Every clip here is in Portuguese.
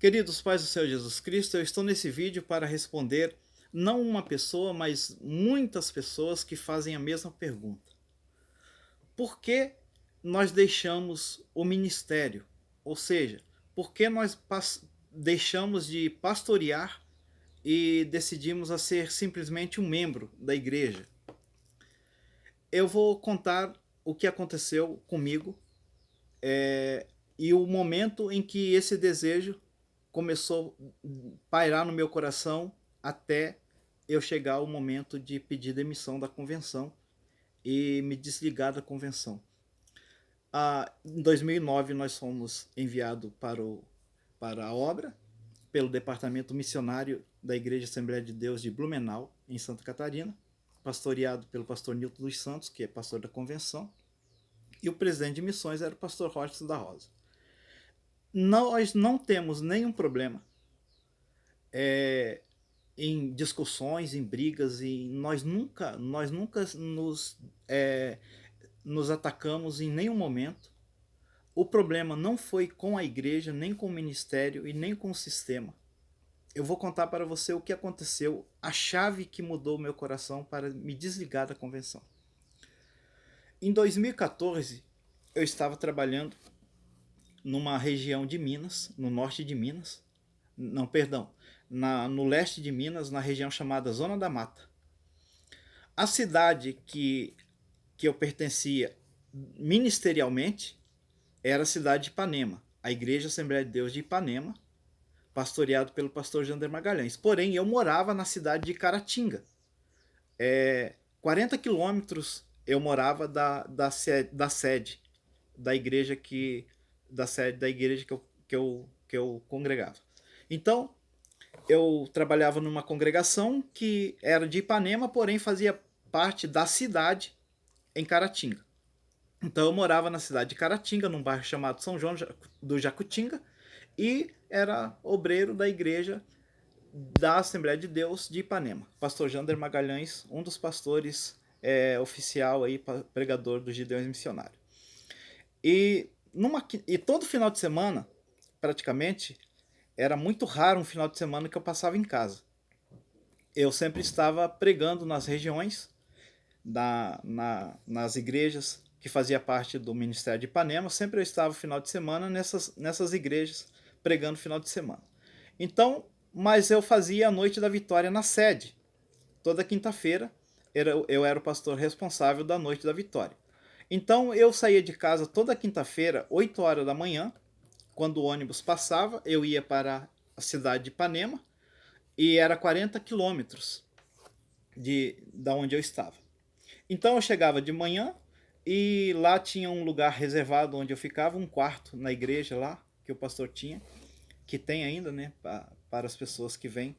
Queridos pais do Senhor Jesus Cristo, eu estou nesse vídeo para responder não uma pessoa, mas muitas pessoas que fazem a mesma pergunta. Por que nós deixamos o ministério? Ou seja, por que nós deixamos de pastorear e decidimos a ser simplesmente um membro da igreja? Eu vou contar o que aconteceu comigo e o momento em que esse desejo começou a pairar no meu coração até eu chegar ao momento de pedir demissão da convenção e me desligar da convenção. Em 2009 nós fomos enviados para a obra pelo departamento missionário da Igreja Assembleia de Deus de Blumenau, em Santa Catarina, pastoreado pelo pastor Nilton dos Santos, que é pastor da convenção, e o presidente de missões era o pastor Rocha da Rosa. Nós não temos nenhum problema em discussões, em brigas, e nós nunca nos atacamos em nenhum momento. O problema não foi com a igreja, nem com o ministério e nem com o sistema. Eu vou contar para você o que aconteceu, a chave que mudou o meu coração para me desligar da convenção. Em 2014, eu estava trabalhando numa região de Minas, no norte de Minas, não, perdão, no leste de Minas, na região chamada Zona da Mata. A cidade que eu pertencia ministerialmente era a cidade de Ipanema, a Igreja Assembleia de Deus de Ipanema, pastoreado pelo pastor Jander Magalhães. Porém, eu morava na cidade de Caratinga. 40 quilômetros eu morava da sede da igreja que eu congregava. Então, eu trabalhava numa congregação que era de Ipanema, porém fazia parte da cidade em Caratinga. Então eu morava na cidade de Caratinga, num bairro chamado São João do Jacutinga, e era obreiro da igreja da Assembleia de Deus de Ipanema. Pastor Jander Magalhães, um dos pastores oficial aí, pregador dos Gideões Missionários. E todo final de semana, praticamente, era muito raro um final de semana que eu passava em casa. Eu sempre estava pregando nas regiões, nas igrejas que fazia parte do Ministério de Ipanema. Sempre eu estava final de semana nessas igrejas, pregando final de semana. Então, mas eu fazia a Noite da Vitória na sede. Toda quinta-feira eu era o pastor responsável da Noite da Vitória. Então eu saía de casa toda quinta-feira, 8 horas da manhã. Quando o ônibus passava, eu ia para a cidade de Ipanema, e era 40 quilômetros da onde eu estava. Então eu chegava de manhã e lá tinha um lugar reservado onde eu ficava, um quarto na igreja lá, que o pastor tinha, que tem ainda, né, para as pessoas que vêm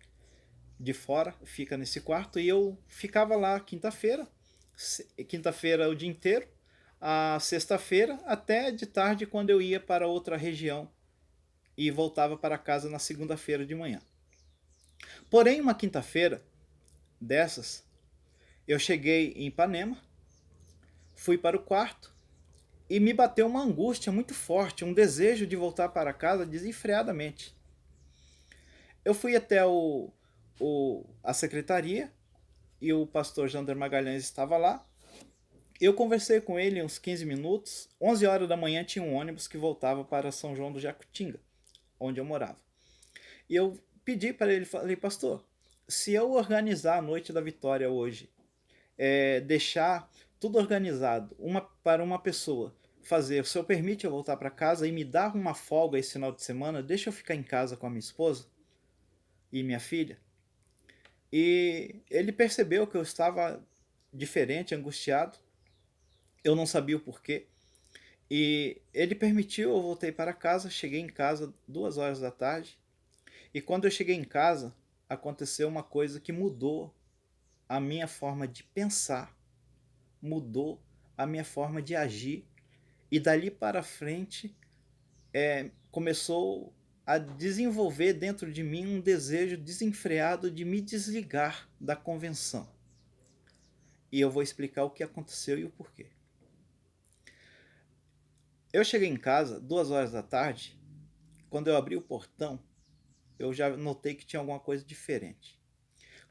de fora, fica nesse quarto, e eu ficava lá quinta-feira o dia inteiro, a sexta-feira até de tarde, quando eu ia para outra região e voltava para casa na segunda-feira de manhã. Porém, uma quinta-feira dessas, eu cheguei em Ipanema, fui para o quarto e me bateu uma angústia muito forte, um desejo de voltar para casa desenfreadamente. Eu fui até a secretaria e o pastor Jander Magalhães estava lá. Eu conversei com ele uns 15 minutos. 11 horas da manhã tinha um ônibus que voltava para São João do Jacutinga, onde eu morava. E eu pedi para ele, falei, pastor, se eu organizar a Noite da Vitória hoje, deixar tudo organizado para uma pessoa fazer, o senhor permite eu voltar para casa e me dar uma folga esse final de semana? Deixa eu ficar em casa com a minha esposa e minha filha? E ele percebeu que eu estava diferente, angustiado. Eu não sabia o porquê. E ele permitiu, eu voltei para casa, cheguei em casa 2 horas da tarde. E quando eu cheguei em casa, aconteceu uma coisa que mudou a minha forma de pensar, mudou a minha forma de agir. E dali para frente, começou a desenvolver dentro de mim um desejo desenfreado de me desligar da convenção. E eu vou explicar o que aconteceu e o porquê. Eu cheguei em casa 2 horas da tarde. Quando eu abri o portão, eu já notei que tinha alguma coisa diferente.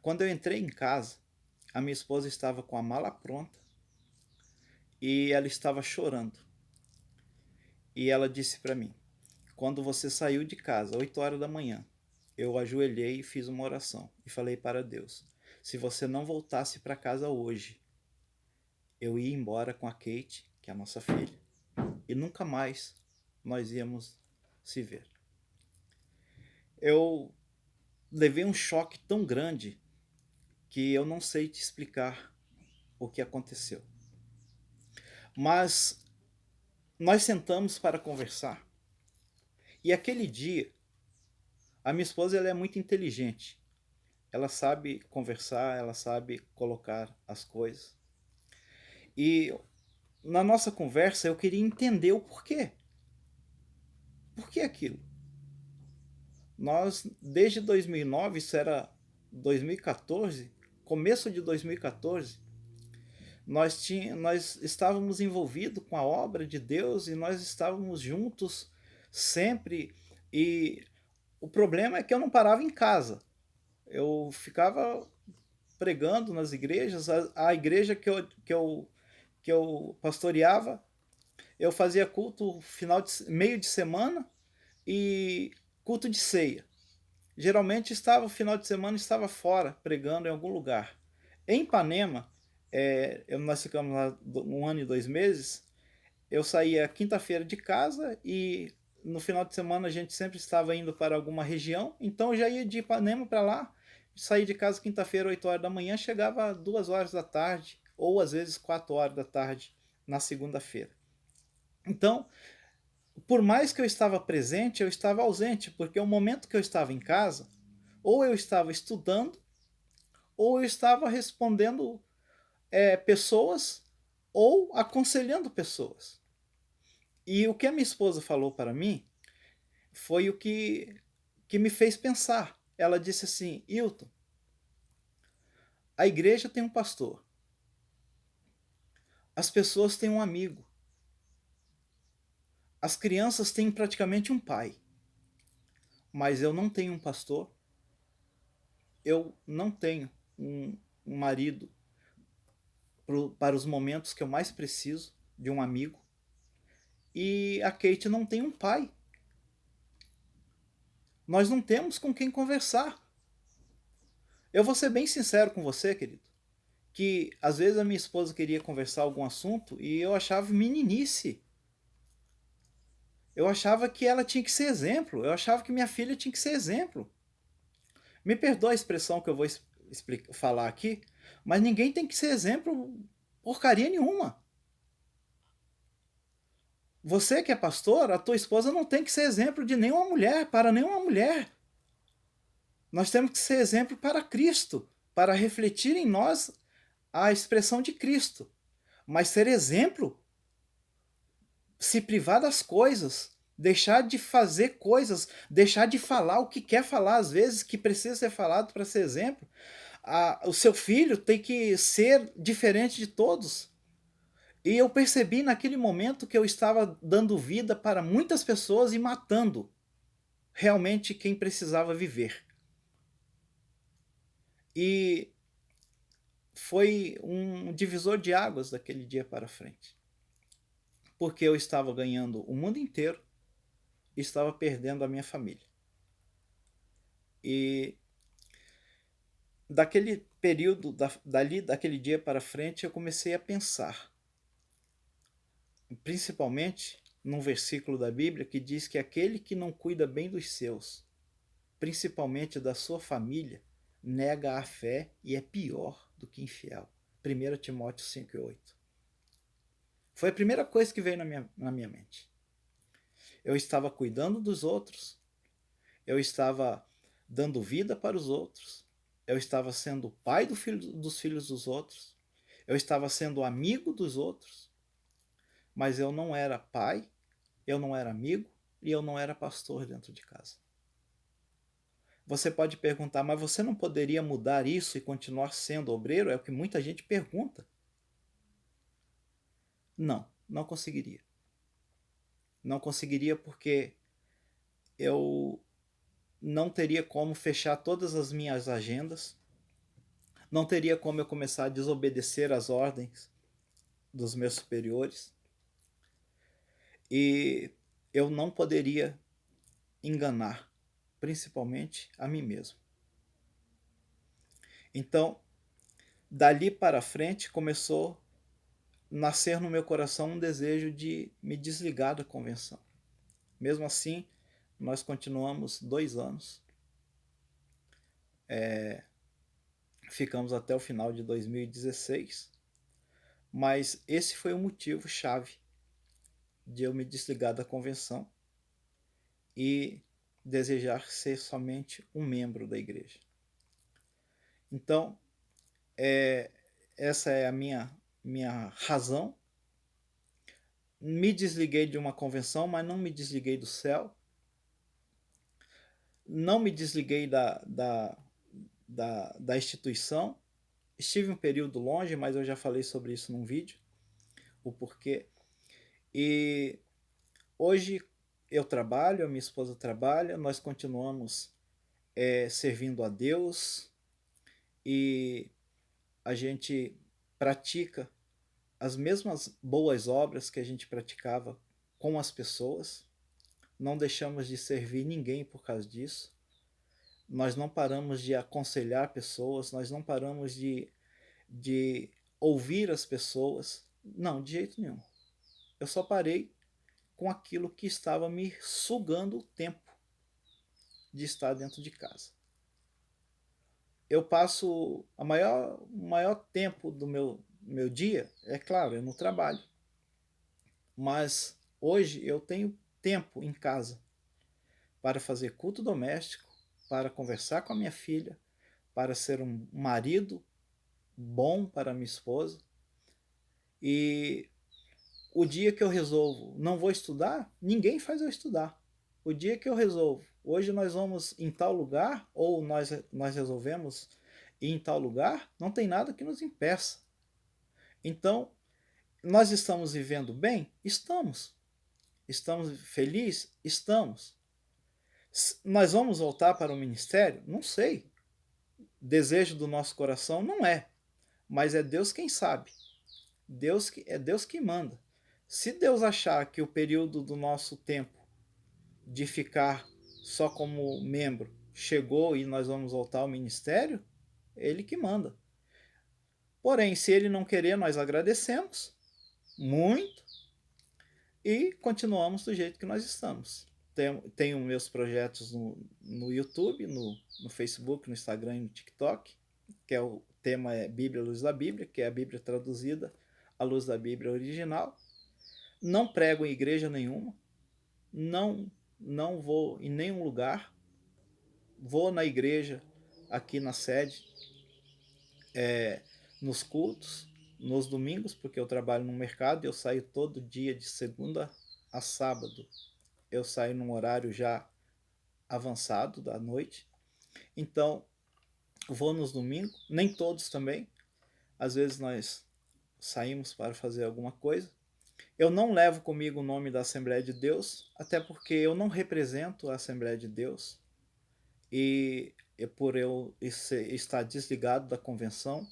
Quando eu entrei em casa, a minha esposa estava com a mala pronta e ela estava chorando. E ela disse para mim: quando você saiu de casa, 8 horas da manhã, eu ajoelhei e fiz uma oração e falei para Deus: se você não voltasse para casa hoje, eu ia embora com a Kate, que é a nossa filha, e nunca mais nós íamos se ver. Eu levei um choque tão grande que eu não sei te explicar o que aconteceu. Mas nós sentamos para conversar. E aquele dia, a minha esposa ela é muito inteligente. Ela sabe conversar, ela sabe colocar as coisas. E na nossa conversa eu queria entender o porquê. Por que aquilo? Nós, desde 2009, isso era 2014, começo de 2014, nós estávamos envolvidos com a obra de Deus e nós estávamos juntos sempre. E o problema é que eu não parava em casa. Eu ficava pregando nas igrejas. A igreja que eu pastoreava, eu fazia culto meio de semana e culto de ceia. Geralmente estava, final de semana, estava fora, pregando em algum lugar. Em Ipanema, nós ficamos lá 1 ano e 2 meses, eu saía quinta-feira de casa e no final de semana a gente sempre estava indo para alguma região, então eu já ia de Ipanema para lá, saía de casa quinta-feira, 8 horas da manhã, chegava 2 horas da tarde, ou às vezes 4 horas da tarde na segunda-feira. Então, por mais que eu estava presente, eu estava ausente, porque o momento que eu estava em casa, ou eu estava estudando, ou eu estava respondendo pessoas, ou aconselhando pessoas. E o que a minha esposa falou para mim foi o que me fez pensar. Ela disse assim: Hilton, a igreja tem um pastor, as pessoas têm um amigo, as crianças têm praticamente um pai, mas eu não tenho um pastor, eu não tenho um marido para os momentos que eu mais preciso de um amigo, e a Kate não tem um pai. Nós não temos com quem conversar. Eu vou ser bem sincero com você, querido, que às vezes a minha esposa queria conversar algum assunto e eu achava meninice. Eu achava que ela tinha que ser exemplo. Eu achava que minha filha tinha que ser exemplo. Me perdoa a expressão que eu vou falar aqui, mas ninguém tem que ser exemplo porcaria nenhuma. Você que é pastor, a tua esposa não tem que ser exemplo de nenhuma mulher, para nenhuma mulher. Nós temos que ser exemplo para Cristo, para refletir em nós a expressão de Cristo. Mas ser exemplo, se privar das coisas, deixar de fazer coisas, deixar de falar o que quer falar às vezes, que precisa ser falado para ser exemplo. O seu filho tem que ser diferente de todos. E eu percebi naquele momento que eu estava dando vida para muitas pessoas e matando realmente quem precisava viver. E foi um divisor de águas daquele dia para frente. Porque eu estava ganhando o mundo inteiro e estava perdendo a minha família. E daquele período, daquele dia para frente, eu comecei a pensar, principalmente num versículo da Bíblia que diz que aquele que não cuida bem dos seus, principalmente da sua família, nega a fé e é pior do que infiel. 1 Timóteo 5,8. Foi a primeira coisa que veio na minha mente. Eu estava cuidando dos outros, eu estava dando vida para os outros, eu estava sendo o pai dos filhos dos outros, eu estava sendo amigo dos outros, mas eu não era pai, eu não era amigo e eu não era pastor dentro de casa. Você pode perguntar, mas você não poderia mudar isso e continuar sendo obreiro? É o que muita gente pergunta. Não, não conseguiria. Não conseguiria porque eu não teria como fechar todas as minhas agendas, não teria como eu começar a desobedecer às ordens dos meus superiores, e eu não poderia enganar, principalmente a mim mesmo. Então, dali para frente começou a nascer no meu coração um desejo de me desligar da convenção. Mesmo assim, nós continuamos 2 anos, ficamos até o final de 2016, mas esse foi o motivo chave de eu me desligar da convenção e desejar ser somente um membro da igreja. Então, essa é a minha razão. Me desliguei de uma convenção, mas não me desliguei do céu. Não me desliguei da instituição. Estive um período longe, mas eu já falei sobre isso num vídeo, o porquê. E hoje eu trabalho, a minha esposa trabalha, nós continuamos servindo a Deus, e a gente pratica as mesmas boas obras que a gente praticava com as pessoas. Não deixamos de servir ninguém por causa disso. Nós não paramos de aconselhar pessoas, nós não paramos de ouvir as pessoas. Não, de jeito nenhum. Eu só parei com aquilo que estava me sugando o tempo de estar dentro de casa. Eu passo o maior tempo do meu dia, é claro, é no trabalho. Mas hoje eu tenho tempo em casa para fazer culto doméstico, para conversar com a minha filha, para ser um marido bom para minha esposa. E o dia que eu resolvo não vou estudar, ninguém faz eu estudar. O dia que eu resolvo, hoje nós vamos em tal lugar, ou nós resolvemos ir em tal lugar, não tem nada que nos impeça. Então, nós estamos vivendo bem? Estamos. Estamos felizes? Estamos. Nós vamos voltar para o ministério? Não sei. Desejo do nosso coração não é, mas é Deus quem sabe. É Deus que manda. Se Deus achar que o período do nosso tempo de ficar só como membro chegou e nós vamos voltar ao ministério, Ele que manda. Porém, se Ele não querer, nós agradecemos muito e continuamos do jeito que nós estamos. Tenho meus projetos no YouTube, no Facebook, no Instagram e no TikTok, que o tema é Bíblia à Luz da Bíblia, que é a Bíblia traduzida à luz da Bíblia original. Não prego em igreja nenhuma, não vou em nenhum lugar, vou na igreja aqui na sede, nos cultos, nos domingos, porque eu trabalho no mercado e eu saio todo dia de segunda a sábado. Eu saio num horário já avançado da noite. Então, vou nos domingos, nem todos também. Às vezes nós saímos para fazer alguma coisa. Eu não levo comigo o nome da Assembleia de Deus, até porque eu não represento a Assembleia de Deus. E por eu estar desligado da convenção,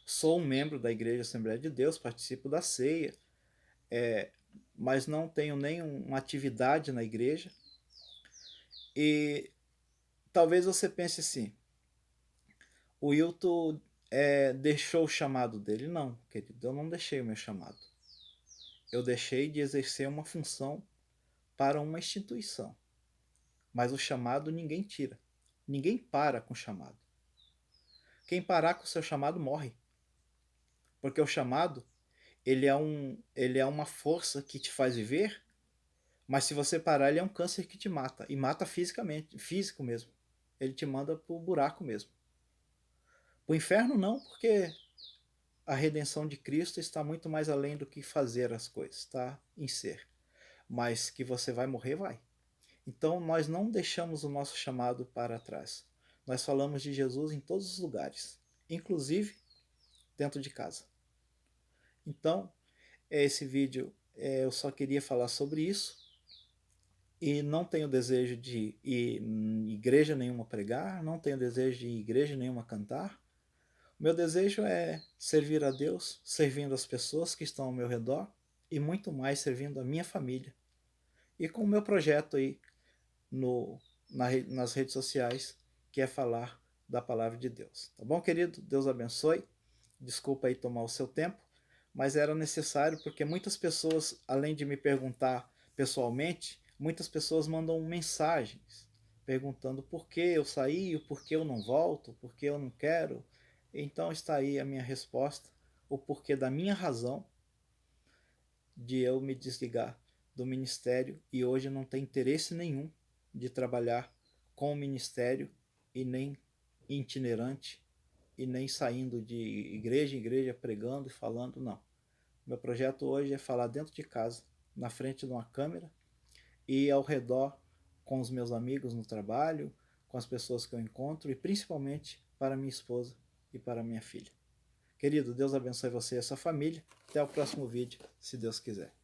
sou um membro da Igreja Assembleia de Deus, participo da ceia, mas não tenho nenhuma atividade na igreja. E talvez você pense assim, o Wilton deixou o chamado dele. Não, querido, eu não deixei o meu chamado. Eu deixei de exercer uma função para uma instituição. Mas o chamado ninguém tira. Ninguém para com o chamado. Quem parar com o seu chamado morre. Porque o chamado, ele é uma força que te faz viver, mas se você parar, ele é um câncer que te mata. E mata fisicamente, físico mesmo. Ele te manda pro buraco mesmo. O inferno não, porque a redenção de Cristo está muito mais além do que fazer as coisas, está em ser. Mas que você vai morrer, vai. Então nós não deixamos o nosso chamado para trás. Nós falamos de Jesus em todos os lugares, inclusive dentro de casa. Então, esse vídeo eu só queria falar sobre isso, e não tenho desejo de ir em igreja nenhuma pregar, não tenho desejo de ir em igreja nenhuma cantar. O meu desejo é servir a Deus, servindo as pessoas que estão ao meu redor e muito mais servindo a minha família. E com o meu projeto aí no, nas redes sociais, que é falar da palavra de Deus. Tá bom, querido? Deus abençoe. Desculpa aí tomar o seu tempo, mas era necessário porque muitas pessoas, além de me perguntar pessoalmente, muitas pessoas mandam mensagens perguntando por que eu saí, por que eu não volto, por que eu não quero. Então está aí a minha resposta, o porquê da minha razão de eu me desligar do ministério e hoje não ter interesse nenhum de trabalhar com o ministério e nem itinerante e nem saindo de igreja em igreja pregando e falando, não. Meu projeto hoje é falar dentro de casa, na frente de uma câmera e ao redor com os meus amigos no trabalho, com as pessoas que eu encontro e principalmente para minha esposa e para minha filha. Querido, Deus abençoe você e a sua família. Até o próximo vídeo, se Deus quiser.